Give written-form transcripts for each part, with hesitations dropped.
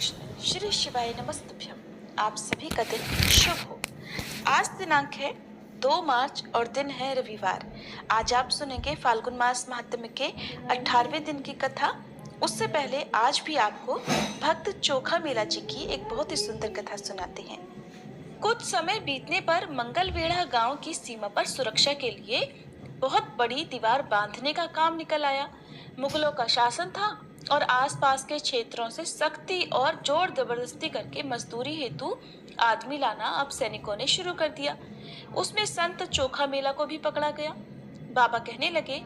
कृष्ण, श्री शिवाय नमस्तभ्यम। आप सभी का दिन शुभ हो। आज दिनांक है 2 मार्च और दिन है रविवार। आज आप सुनेंगे फाल्गुन मास महात्म्य के 18वें दिन की कथा। उससे पहले आज भी आपको भक्त चोखा मेला जी की एक बहुत ही सुंदर कथा सुनाते हैं। कुछ समय बीतने पर मंगलवेढ़ा गांव की सीमा पर सुरक्षा के लिए बहुत बड़ी दीवार बांधने का काम निकल आया। मुगलों का शासन था और आसपास के क्षेत्रों से सख्ती और जोर जबरदस्ती करके मजदूरी हेतु आदमी लाना अब सैनिकों ने शुरू कर दिया। उसमें संत चोखा मेला को भी पकड़ा गया। बाबा कहने लगे,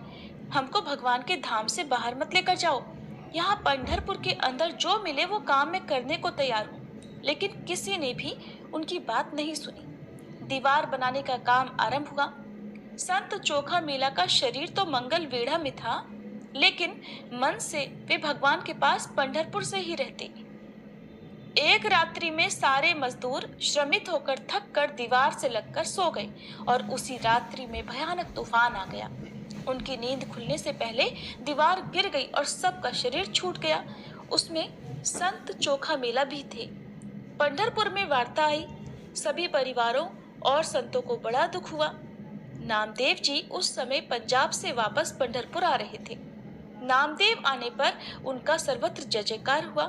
हमको भगवान के धाम से बाहर मत लेकर जाओ। यहाँ पंढरपुर के अंदर जो मिले वो काम मैं करने को तैयार हूँ। लेकिन किसी ने भी उनकी बात नहीं सुनी। दीवार बनाने का काम आरंभ हुआ। संत चोखा मेला का शरीर तो मंगलवेढ़ा में था, लेकिन मन से वे भगवान के पास पंढरपुर से ही रहते। एक रात्रि में सारे मजदूर श्रमित होकर थक कर दीवार से लगकर सो गए और उसी रात्रि में भयानक तूफान आ गया। उनकी नींद खुलने से पहले दीवार गिर गई और सबका शरीर छूट गया। उसमें संत चोखा मेला भी थे। पंढरपुर में वार्ता आई। सभी परिवारों और संतों को बड़ा दुख हुआ। नामदेव जी उस समय पंजाब से वापस पंढरपुर आ रहे थे। नामदेव आने पर उनका सर्वत्र जय जयकार हुआ।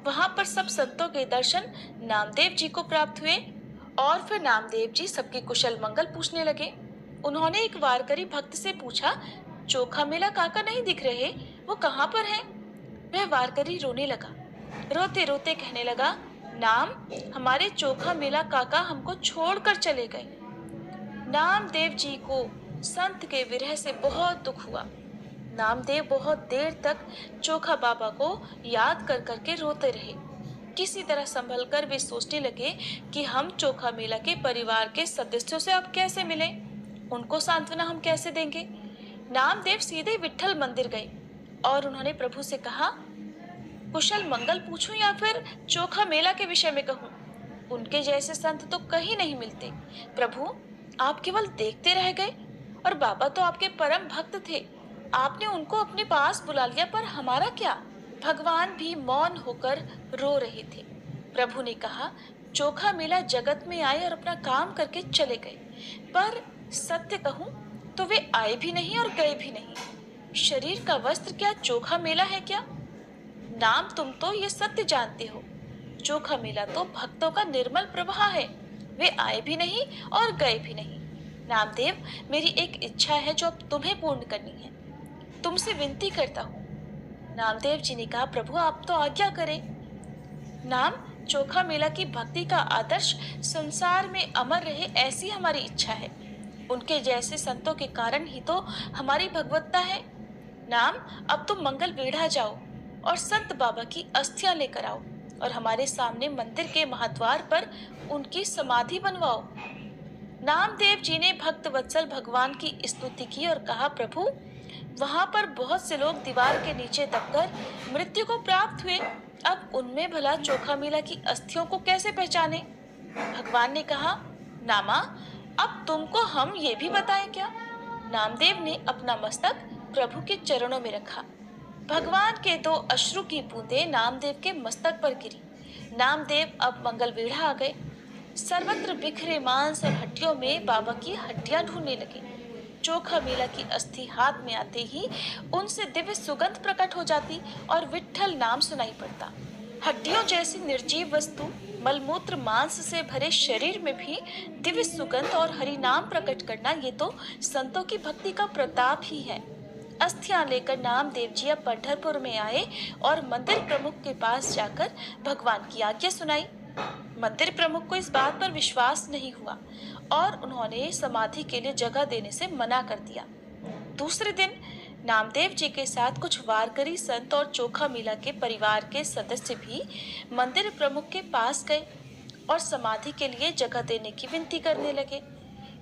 वहां पर सब संतों के दर्शन नामदेव जी को प्राप्त हुए और फिर नामदेव जी सबकी कुशल मंगल पूछने लगे। उन्होंने एक वारकरी भक्त से पूछा, चोखा मेला काका नहीं दिख रहे, वो कहाँ पर हैं? वह वारकरी रोने लगा। रोते रोते कहने लगा, नाम, हमारे चोखा मेला काका हमको छोड़कर चले गए। नामदेव जी को संत के विरह से बहुत दुख हुआ। नामदेव बहुत देर तक चोखा बाबा को याद कर करके रोते रहे। किसी तरह संभल कर वे सोचने लगे कि हम चोखा मेला के परिवार के सदस्यों से अब कैसे मिलें, उनको सांत्वना हम कैसे देंगे। नामदेव सीधे विट्ठल मंदिर गए और उन्होंने प्रभु से कहा, कुशल मंगल पूछूं या फिर चोखा मेला के विषय में कहूं? उनके जैसे संत तो कहीं नहीं मिलते। प्रभु, आप केवल देखते रह गए और बाबा तो आपके परम भक्त थे। आपने उनको अपने पास बुला लिया, पर हमारा क्या? भगवान भी मौन होकर रो रहे थे। प्रभु ने कहा, चोखा मेला जगत में आए और अपना काम करके चले गए, पर सत्य कहूं तो वे आए भी नहीं और गए भी नहीं। शरीर का वस्त्र क्या चोखा मेला है क्या? नाम, तुम तो ये सत्य जानते हो। चोखा मेला तो भक्तों का निर्मल प्रवाह है। वे आए भी नहीं और गए भी नहीं। नामदेव, मेरी एक इच्छा है जो अब तुम्हें पूर्ण करनी है। तुमसे विनती करता हूँ। नामदेव जी ने कहा, प्रभु आप तो आज्ञा करें। नाम, चोखा मेला की भक्ति का आदर्श संसार में अमर रहे, ऐसी हमारी इच्छा है। उनके जैसे संतों के कारण ही तो हमारी भगवत्ता है। नाम, अब तुम मंगलवेढ़ा जाओ और संत बाबा की अस्थियां लेकर आओ और हमारे सामने मंदिर के महाद्वार पर उनकी समाधि बनवाओ। नामदेव जी ने भक्त वत्सल भगवान की स्तुति की और कहा, प्रभु, वहां पर बहुत से लोग दीवार के नीचे दबकर मृत्यु को प्राप्त हुए। अब उनमें भला चोखा मेला की अस्थियों को कैसे पहचाने? भगवान ने कहा, नामा, अब तुमको हम ये भी बताएं क्या? नामदेव ने अपना मस्तक प्रभु के चरणों में रखा। भगवान के 2 अश्रु की बूंदें नामदेव के मस्तक पर गिरी। नामदेव अब मंगलवेढ़ा आ गए। सर्वत्र बिखरे मांस और हड्डियों में बाबा की हड्डियां ढूंढने लगे। चोखा मेला की अस्थि हाथ में आते ही उनसे दिव्य सुगंध प्रकट हो जाती और विट्ठल नाम सुनाई पड़ता। हड्डियों जैसी निर्जीव वस्तु, मलमूत्र मांस से भरे शरीर में भी दिव्य सुगंध और हरि नाम प्रकट करना, ये तो संतों की भक्ति का प्रताप ही है। अस्थियां लेकर नामदेव जी अब पंढरपुर में आए और मंदिर प्रमुख के पास जाकर भगवान की आज्ञा सुनाई। मंदिर प्रमुख को इस बात पर विश्वास नहीं हुआ और उन्होंने समाधि के लिए जगह देने से मना कर दिया। दूसरे दिन नामदेव जी के साथ कुछ वारकरी संत और चोखा मेला के परिवार के सदस्य भी मंदिर प्रमुख के पास गए और समाधि के लिए जगह देने की विनती करने लगे।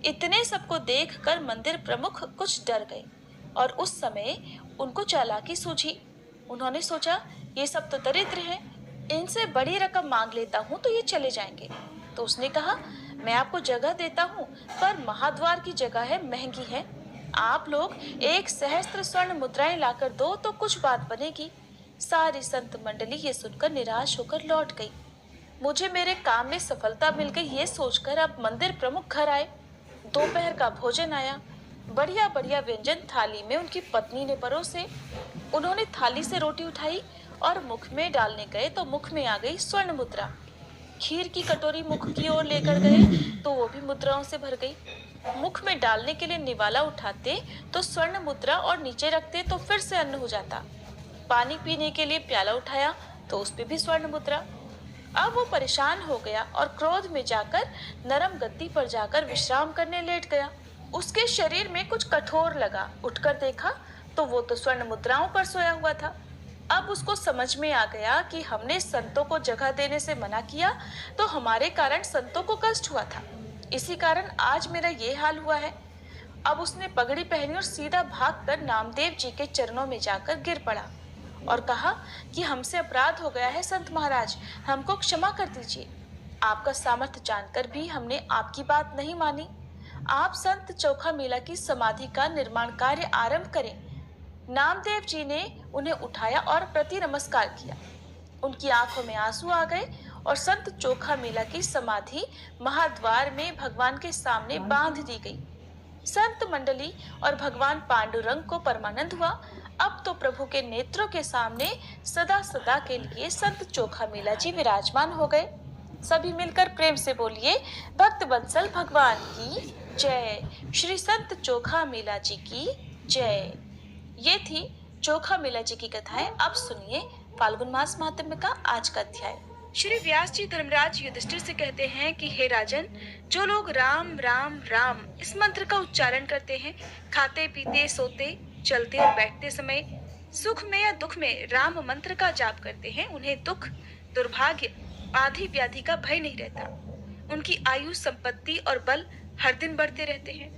इतने सबको देखकर मंदिर प्रमुख कुछ डर गए और उस समय उनको चालाकी सूझी। उन्होंने सोचा, ये सब तो दरिद्र हैं, इनसे बड़ी रकम मांग लेता हूँ तो ये चले जाएंगे। तो उसने कहा, मैं आपको जगह देता हूँ, पर महाद्वार की जगह है, महंगी है। आप लोग 1 सहस्त्र स्वर्ण मुद्राएं लाकर दो तो कुछ बात बनेगी। सारी संत मंडली ये सुनकर निराश होकर लौट गई। मुझे मेरे काम में सफलता मिल गई ये सोचकर अब मंदिर प्रमुख घर आए। दोपहर का भोजन आया। बढ़िया बढ़िया व्यंजन थाली में उनकी पत्नी ने परोसे। उन्होंने थाली से रोटी उठाई और मुख में डालने गए तो मुख में आ गई स्वर्ण मुद्रा। खीर की कटोरी मुख की ओर लेकर गए तो वो भी मुद्राओं से भर गई। मुख में डालने के लिए निवाला उठाते तो स्वर्ण मुद्रा और नीचे रखते तो फिर से अन्न हो जाता। पानी पीने के लिए प्याला उठाया तो उस पे भी स्वर्ण मुद्रा। अब वो परेशान हो गया और क्रोध में जाकर नरम गद्दी पर जाकर विश्राम करने लेट गया। उसके शरीर में कुछ कठोर लगा। उठकर देखा तो वो तो स्वर्ण मुद्राओं पर सोया हुआ था। अब उसको समझ में आ गया कि हमने संतों को जगह देने से मना किया तो हमारे कारण संतों को कष्ट हुआ था। इसी कारण आज मेरा ये हाल हुआ है। अब उसने पगड़ी पहनी और सीधा भागकर नामदेव जी के चरणों में जाकर गिर पड़ा और कहा कि हमसे अपराध हो गया है संत महाराज, हमको क्षमा कर दीजिए। आपका सामर्थ्य जानकर भी हमने आपकी बात नहीं मानी। आप संत चोखा मेला की समाधि का निर्माण कार्य आरंभ करें। नामदेव जी ने उन्हें उठाया और प्रति नमस्कार किया। उनकी आंखों में आंसू आ गए और संत चोखा मेला की समाधि महाद्वार में भगवान के सामने बांध दी गई। संत मंडली और भगवान पांडुरंग को परमानंद हुआ। अब तो प्रभु के नेत्रों के सामने सदा सदा के लिए संत चोखा मेला जी विराजमान हो गए। सभी मिलकर प्रेम से बोलिए, भक्त वत्सल भगवान की जय, श्री संत चोखा मेला जी की जय। ये थी चोखा मेला जी की कथाएं। अब सुनिए फाल्गुन मास महात्म्य का आज का अध्याय। श्री व्यास जी धर्मराज युधिष्ठिर से कहते हैं कि हे राजन, जो लोग राम राम राम इस मंत्र का उच्चारण करते हैं, खाते पीते सोते चलते और बैठते समय, सुख में या दुख में राम मंत्र का जाप करते हैं, उन्हें दुख दुर्भाग्य आदि व्याधि का भय नहीं रहता। उनकी आयु संपत्ति और बल हर दिन बढ़ते रहते हैं।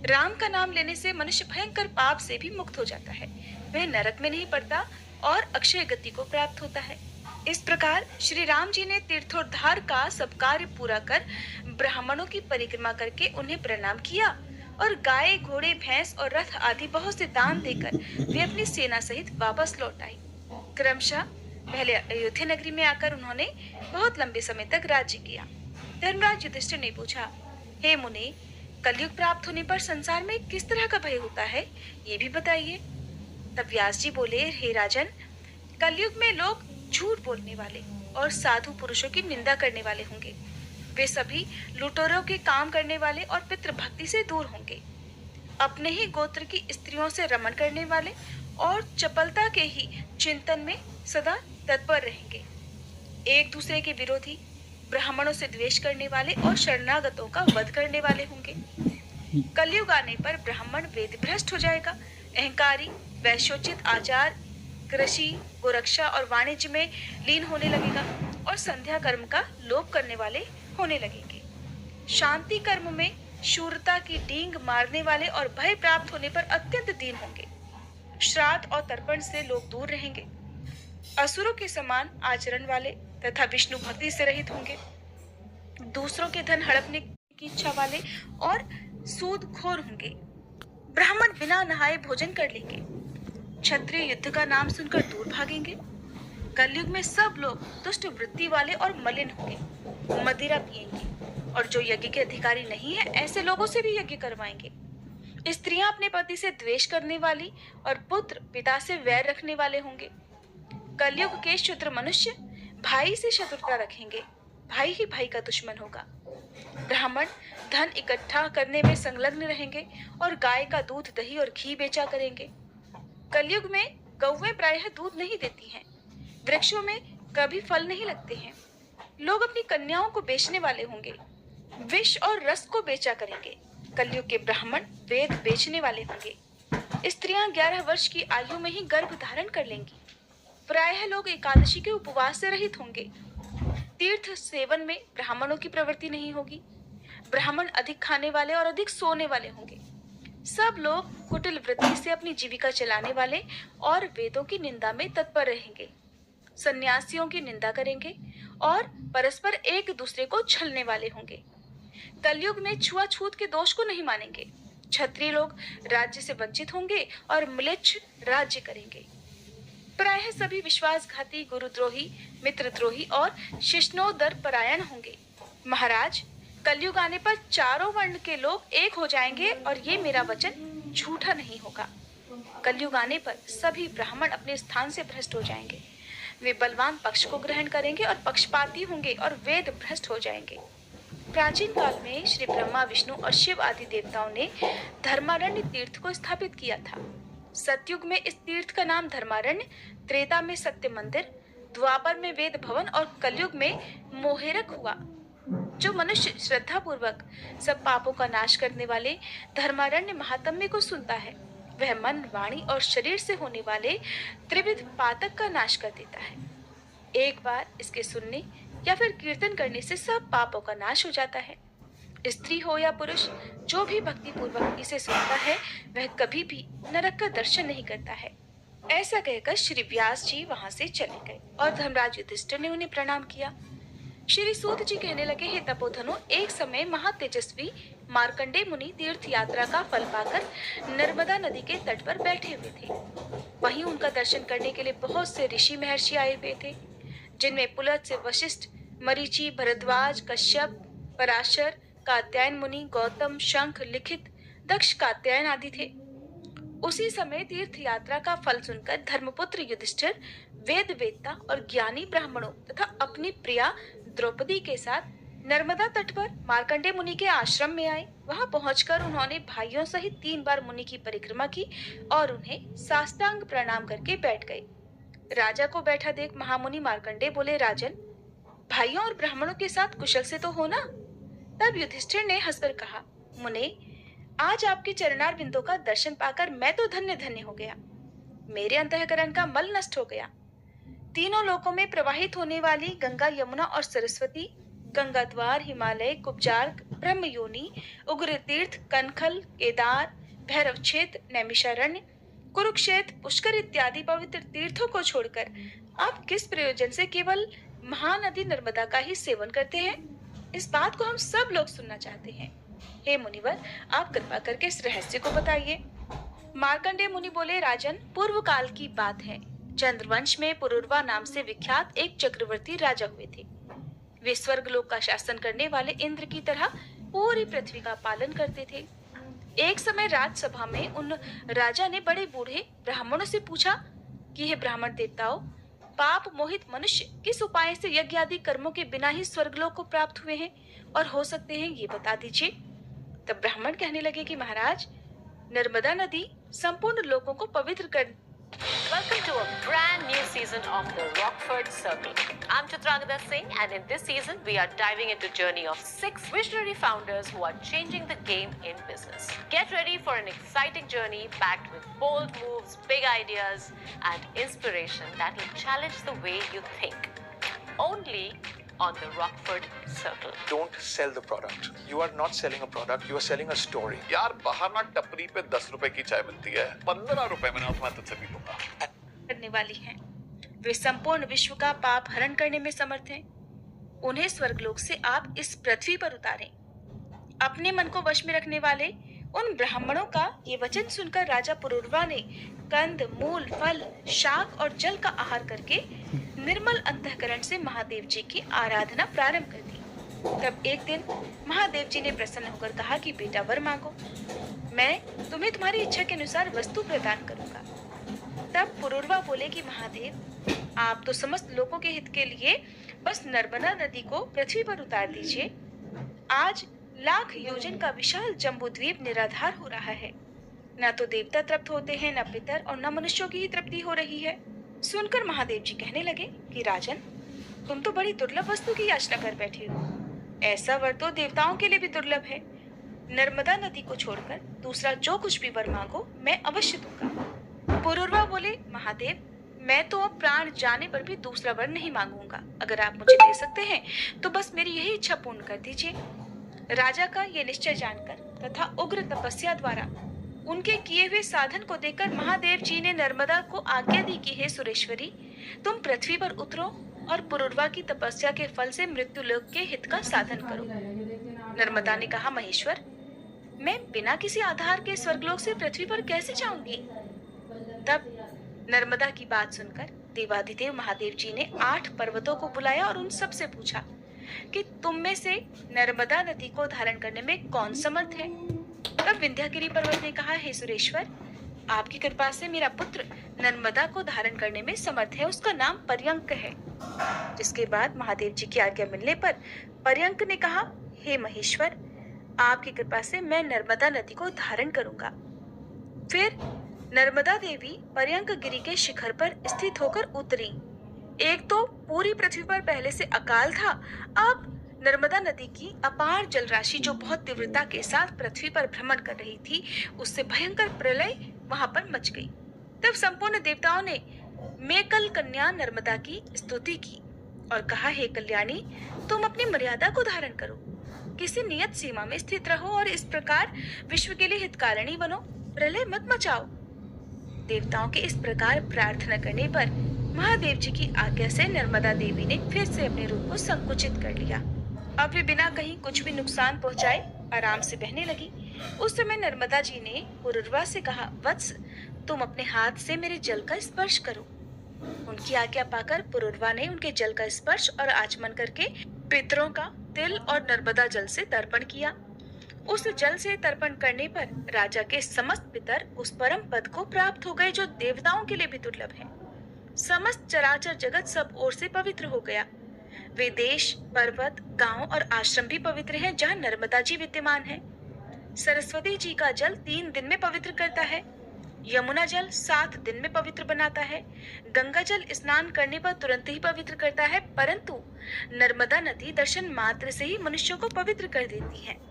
राम का नाम लेने से मनुष्य भयंकर पाप से भी मुक्त हो जाता है। वह नरक में नहीं पड़ता और अक्षय गति को प्राप्त होता है। इस प्रकार श्री राम जी ने तीर्थोद्धार का सब कार्य पूरा कर ब्राह्मणों की परिक्रमा करके उन्हें प्रणाम किया और गाय घोड़े भैंस और रथ आदि बहुत से दान देकर वे अपनी सेना सहित वापस लौट आए। क्रमशः पहले अयोध्या नगरी में आकर उन्होंने बहुत लंबे समय तक राज्य किया। धर्मराज युधिष्ठिर ने पूछा, हे मुनि, कलयुग प्राप्त होने पर संसार में किस तरह का भय होता है, ये भी बताइए। तब व्यास जी बोले, हे राजन, कलयुग में लोग झूठ बोलने वाले और साधु पुरुषों की निंदा करने वाले होंगे। वे सभी लुटेरों के काम करने वाले और पितृभक्ति से दूर होंगे। अपने ही गोत्र की स्त्रियों से रमण करने वाले और चपलता के ही चिंतन में सदा तत्पर रहेंगे। एक दूसरे के विरोधी, ब्राह्मणों से द्वेष करने वाले और शरणागतों का वध करने वाले होंगे। कलयुग आने पर ब्राह्मण वेद भ्रष्ट हो जाएगा, अहंकारी, वैश्योचित आचार, कृषि, गोरक्षा और वाणिज्य में लीन होने लगेगा और संध्या कर्म का लोप करने वाले होने लगेंगे। शांति कर्म में शूरता की डींग मारने वाले और भय प्राप्त होने पर अत्यंत दीन होंगे। श्राद्ध और तर्पण से लोग दूर रहेंगे। असुरों के समान आचरण वाले तथा विष्णु भक्ति से रहित होंगे। दूसरों के धन हड़पने की इच्छा वाले और सूदखोर होंगे। ब्राह्मण बिना नहाए भोजन कर लेंगे। क्षत्रिय युद्ध का नाम सुनकर दूर भागेंगे। कलयुग में सब लोग दुष्ट वृत्ति वाले और मलिन होंगे, मदिरा पिएंगे और जो यज्ञ के अधिकारी नहीं है ऐसे लोगों से भी यज्ञ करवाएंगे। स्त्रियां अपने पति से द्वेष करने वाली और पुत्र पिता से वैर रखने वाले होंगे। कलयुग के क्षुद्र मनुष्य भाई से शत्रुता रखेंगे, भाई ही भाई का दुश्मन होगा। ब्राह्मण धन इकट्ठा करने में संलग्न रहेंगे और गाय का दूध, दही और घी बेचा करेंगे। कलयुग में गौएं प्रायः दूध नहीं देती हैं, वृक्षों में कभी फल नहीं लगते हैं। लोग अपनी कन्याओं को बेचने वाले होंगे, विष और रस को बेचा करेंगे। कलयुग के ब्राह्मण वेद बेचने वाले होंगे। स्त्रियां 11 वर्ष की आयु में ही गर्भ धारण कर लेंगी। प्रायः लोग एकादशी के उपवास से रहित होंगे। तीर्थ सेवन में ब्राह्मणों की प्रवृत्ति नहीं होगी। ब्राह्मण अधिक खाने वाले और अधिक सोने वाले होंगे। सब लोग कुटिल वृत्ति से अपनी जीविका चलाने वाले और वेदों की निंदा में तत्पर रहेंगे। सन्यासियों की निंदा करेंगे और परस्पर एक दूसरे को छलने वाले होंगे। कलयुग में छुआछूत के दोष को नहीं मानेंगे। क्षत्रिय लोग राज्य से वंचित होंगे और म्लेच्छ राज्य करेंगे। प्रायः सभी विश्वासघाती, गुरुद्रोही, मित्रद्रोही और शिष्णोदर परायण होंगे। महाराज, कलयुग आने पर चारों वर्ण के लोग एक हो जाएंगे और ये मेरा वचन झूठा नहीं होगा। कलयुग आने पर सभी ब्राह्मण अपने स्थान से भ्रष्ट हो जाएंगे। वे बलवान पक्ष को ग्रहण करेंगे और पक्षपाती होंगे और वेद भ्रष्ट हो जाएंगे। प्राचीन काल में श्री ब्रह्मा, विष्णु और शिव आदि देवताओं ने धर्मारण्य तीर्थ को स्थापित किया था। सतयुग में इस तीर्थ का नाम धर्मारण्य, त्रेता में सत्य मंदिर, द्वापर में वेद भवन और कलयुग में मोहेरक हुआ। जो मनुष्य श्रद्धा पूर्वक सब पापों का नाश करने वाले धर्मारण्य महात्म्य को सुनता है, वह मन, वाणी और शरीर से होने वाले त्रिविध पातक का नाश कर देता है। एक बार इसके सुनने या फिर कीर्तन करने से सब पापों का नाश हो जाता है। स्त्री हो या पुरुष, जो भी भक्ति पूर्वक इसे सुनता है वह कभी भी नरक का दर्शन नहीं करता है। ऐसा कहकर श्री व्यास जी वहां से चले गए और धर्मराज युधिष्ठिर ने उन्हें प्रणाम किया। श्री सूत जी कहने लगे, हे तपोधनो, एक समय महातेजस्वी मार्कंडे मुनि तीर्थ यात्रा का फल पाकर नर्मदा नदी के तट पर बैठे हुए थे। वहीं उनका दर्शन करने के लिए बहुत से ऋषि महर्षि आए हुए थे, जिनमें पुलत्स्य, वशिष्ठ, मरीचि, भरद्वाज, कश्यप, पराशर, कात्यायन मुनि, गौतम, शंख, लिखित, दक्ष, कात्यायन आदि थे। उसी समय तीर्थ यात्रा का फल सुनकर धर्मपुत्र युधिष्ठिर वेद वेत्ता और ज्ञानी ब्राह्मणों तथा अपनी प्रिया द्रौपदी के साथ नर्मदा तट पर मार्कंडे मुनि के आश्रम में आए। वहां पहुंचकर उन्होंने भाइयों सहित 3 बार मुनि की परिक्रमा की और उन्हें साष्टांग प्रणाम करके बैठ गए। राजा को बैठा देख महामुनि मार्कंडे बोले, राजन, भाइयों और ब्राह्मणों के साथ कुशल से तो हो ना? तब युधिष्ठिर ने हंसकर कहा, मुने, आज आपके चरणार बिंदों का दर्शन पाकर मैं तो धन्य धन्य हो गया। मेरे अंतःकरण का मल नष्ट हो गया। तीनों लोकों में प्रवाहित होने वाली गंगा, यमुना और सरस्वती, गंगाद्वार, हिमालय, कुब्जार्क, ब्रह्म योनि, उग्र तीर्थ, कनखल, केदार, भैरव क्षेत्र, नैमिषारण्य, कुरुक्षेत्र, पुष्कर इत्यादि पवित्र तीर्थों को छोड़कर आप किस प्रयोजन से केवल महानदी नर्मदा का ही सेवन करते हैं? इस बात को हम सब लोग सुनना चाहते हैं। हे मुनिवर, आप कृपा करके इस रहस्य को बताइए। मार्कंडेय मुनि बोले, राजन, पूर्व काल की बात है। चंद्रवंश में पुरुरवा नाम से विख्यात एक चक्रवर्ती राजा हुए थे। वे स्वर्गलोक का शासन करने वाले इंद्र की तरह पूरी पृथ्वी का पालन करते थे। एक समय राजसभा में उन राजा ने बड़े बूढ़े ब्राह्मणों से पूछा कि हे ब्राह्मण देवताओं, पाप मोहित मनुष्य किस उपाय से यज्ञ आदि कर्मों के बिना ही स्वर्गलोक को प्राप्त हुए हैं और हो सकते हैं, ये बता दीजिए। तब ब्राह्मण कहने लगे कि महाराज, नर्मदा नदी संपूर्ण लोगों को पवित्र कर। Welcome to a brand new season of the Rockford Circle. I'm Chitrangada Singh, and in this season we are diving into journey of 6 visionary founders who are changing the game in business. Get ready for an exciting journey packed with bold moves, big ideas, and inspiration that will challenge the way you think. Only on the Rockford Circle. Don't sell the product. You are not selling a product. You are selling a story. यार बाहर ना टपरी पे 10 रुपए की चाय मिलती है, 15 रुपए में ना मैं तुझसे पी लूंगा। करने वाली हैं। वे संपूर्ण विश्व का पाप हरण करने में समर्थ हैं। उन्हें स्वर्गलोक से आप इस पृथ्वी पर उतारें। अपने मन को वश में रखने वाले उन ब्राह्मणों का ये वचन सुनकर राजा पुरुरवा ने कंद, मूल, फल, शाक और जल का आहार करके निर्मल अंतःकरण से महादेव जी की आराधना प्रारंभ कर दी। तब एक दिन महादेव जी ने प्रसन्न होकर कहा कि बेटा वर मांगो, मैं तुम्हें तुम्हारी इच्छा के अनुसार वस्तु प्रदान करूंगा। तब पुरुरवा बोले कि महादेव, आप तो समस्त लोगों के हित के लिए बस नर्मदा नदी को पृथ्वी पर उतार दीजिए। आज लाख योजन का विशाल जम्बूद्वीप निराधार हो रहा है। न तो देवता तृप्त होते हैं, न पितर, और न मनुष्यों की ही तृप्ति हो रही है। सुनकर महादेव जी कहने लगे कि राजन, तुम तो बड़ी दुर्लभ वस्तु की याचना कर बैठे हो। ऐसा वर तो देवताओं के लिए भी दुर्लभ है। नर्मदा नदी को छोड़कर दूसरा जो कुछ भी वर मांगो मैं अवश्य दूंगा। पुरुरवा बोले, महादेव, मैं तो अब प्राण जाने पर भी दूसरा वर नहीं मांगूंगा। अगर आप मुझे दे सकते हैं तो बस मेरी यही इच्छा पूर्ण कर दीजिए। राजा का ये निश्चय जानकर तथा उग्र तपस्या द्वारा उनके किए हुए साधन को देखकर महादेव जी ने नर्मदा को आज्ञा दी कि हे सुरेश्वरी, तुम पृथ्वी पर उतरो और पुरुरवा की तपस्या के फल से मृत्यु लोक के हित का साधन करो। नर्मदा ने कहा, महेश्वर, मैं बिना किसी आधार के स्वर्गलोक से पृथ्वी पर कैसे जाऊंगी? तब नर्मदा की बात सुनकर देवाधिदेव महादेव जी ने 8 पर्वतों को बुलाया और उन सब से पूछा कि तुम में से नर्मदा नदी को धारण करने में कौन समर्थ है। तब विंध्यागिरी पर्वत ने कहा, हे सुरेश्वर, आपकी कृपा से मेरा पुत्र नर्मदा को धारण करने में समर्थ है, उसका नाम पर्यंक है। जिसके बाद महादेव जी की आज्ञा मिलने पर पर्यंक ने कहा, हे महेश्वर, आपकी कृपा से मैं नर्मदा नदी को धारण करूंगा। फिर नर्मदा देवी पर्यंक गिरी के शिखर पर स्थित होकर उतरी। एक तो पूरी पृथ्वी पर पहले से अकाल था, अब नर्मदा नदी की अपार जल राशि जो बहुत तीव्रता के साथ पृथ्वी पर भ्रमण कर रही थी, उससे भयंकर प्रलय वहां पर मच गई। तब संपूर्ण देवताओं ने मेकल कन्या नर्मदा की स्तुति की और कहा, हे कल्याणी, तुम अपनी मर्यादा को धारण करो, किसी नियत सीमा में स्थित रहो और इस प्रकार विश्व के लिए हितकारिणी बनो, प्रलय मत मचाओ। देवताओं के इस प्रकार प्रार्थना करने पर महादेव जी की आज्ञा से नर्मदा देवी ने फिर से अपने रूप को संकुचित कर लिया। अब वे बिना कहीं कुछ भी नुकसान पहुंचाए आराम से बहने लगी। उस समय नर्मदा जी ने पुरुरवा से कहा, वत्स, तुम अपने हाथ से मेरे जल का स्पर्श करो। उनकी आज्ञा पाकर पुरुरवा ने उनके जल का स्पर्श और आचमन करके पितरों का तिल और नर्मदा जल से तर्पण किया। उस जल से तर्पण करने पर राजा के समस्त पितर उस परम पद को प्राप्त हो गए जो देवताओं के लिए भी दुर्लभ है। समस्त चराचर जगत सब ओर से पवित्र हो गया। वे देश, पर्वत, गांव और आश्रम भी पवित्र हैं जहां नर्मदा जी विद्यमान है। सरस्वती जी का जल 3 दिन में पवित्र करता है। यमुना जल 7 दिन में पवित्र बनाता है। गंगा जल स्नान करने पर तुरंत ही पवित्र करता है, परंतु नर्मदा नदी दर्शन मात्र से ही मनुष्यों को पवित्र कर देती है।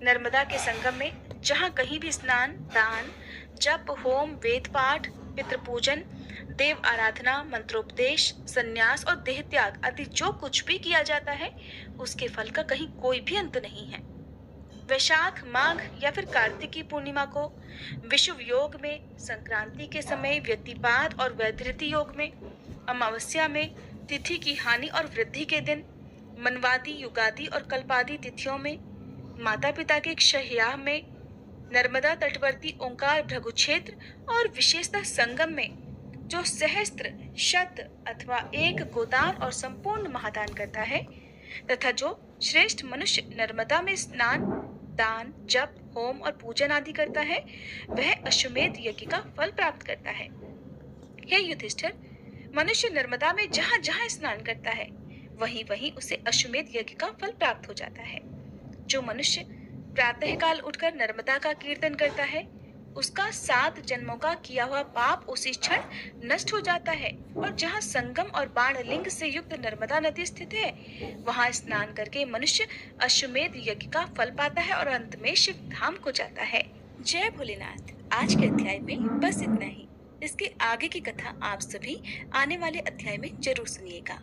नर्मदा के संगम में जहाँ कहीं भी स्नान, दान, जप, होम, वेद पाठ, पितृ पूजन, देव आराधना, मंत्रोपदेश, संन्यास और देह त्याग आदि जो कुछ भी किया जाता है, उसके फल का कहीं कोई भी अंत नहीं है। वैशाख, माघ या फिर कार्तिक की पूर्णिमा को, विषुव योग में, संक्रांति के समय, व्यतिपात और वैधृति योग में, अमावस्या में, तिथि की हानि और वृद्धि के दिन, मनवादी, युगादि और कल्पादि तिथियों में, माता पिता के क्षययाम में, नर्मदा तटवर्ती ओंकार भृगु क्षेत्र और विशेषतः संगम में जो सहस्त्र, शत अथवा 1 गोदान और संपूर्ण महादान करता है, तथा जो श्रेष्ठ मनुष्य नर्मदा में स्नान, दान, जप, होम और पूजन आदि करता है, वह अश्वमेध यज्ञ का फल प्राप्त करता है। हे युधिष्ठिर, मनुष्य नर्मदा में जहाँ जहाँ स्नान करता है, वहीं वहीं उसे अश्वमेध यज्ञ का फल प्राप्त हो जाता है। जो मनुष्य प्रातःकाल उठकर नर्मदा का कीर्तन करता है, उसका 7 जन्मों का किया हुआ पाप उसी क्षण नष्ट हो जाता है। और जहाँ संगम और बाण लिंग से युक्त नर्मदा नदी स्थित है, वहाँ स्नान करके मनुष्य अश्वमेध यज्ञ का फल पाता है और अंत में शिव धाम को जाता है। जय भोलेनाथ। आज के अध्याय में बस इतना ही। इसके आगे की कथा आप सभी आने वाले अध्याय में जरूर सुनिएगा।